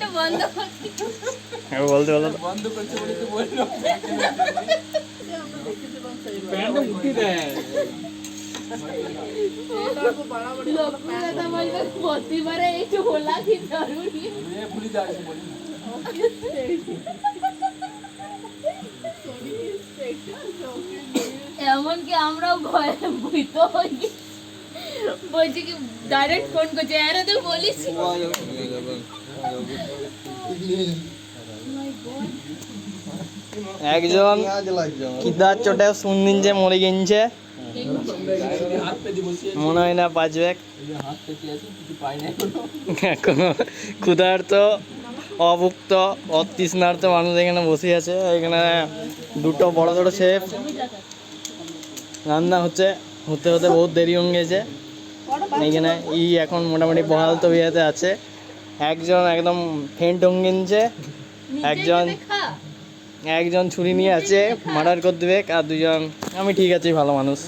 একটা বন্ধ করছি। আমি বলতে বলো বন্ধ করছে বলে তো বললো প্যান্টটা উঠি দেয় প্রতিবারে একটু বলা কি জরুরি ভুলে যাচ্ছি বলি এমনকি আমরাও ভয়ে ভীত হই বলছি কি ডাইরেক্ট ফোন করছে আরে তুই বলিস একজন কিদার চোটে সুন্দিন যে মরে গেছে হাত পেতে বসিয়ে মনে হয় না বাঁচবে হাত পেতে আছি কিছু পাই না এখনো ক্ষুধার্ত অভুক্ত অতৃষ্ণার্ত মানুষ এখানে বসে আছে। এখানে দুটো বড় বড় শেফ রান্না হচ্ছে, হতে হতে বহুত দেরি হয়ে গেছে। এইখানে এখন মোটামুটি বহাল তবিয়াতে আছে। একজন একদম ফেন্ট হয়ে গেছে, একজন ছুরি নিয়ে আছে মার্ডার করে দেবে, আর দুজন আমি ঠিক আছি ভালো মানুষ।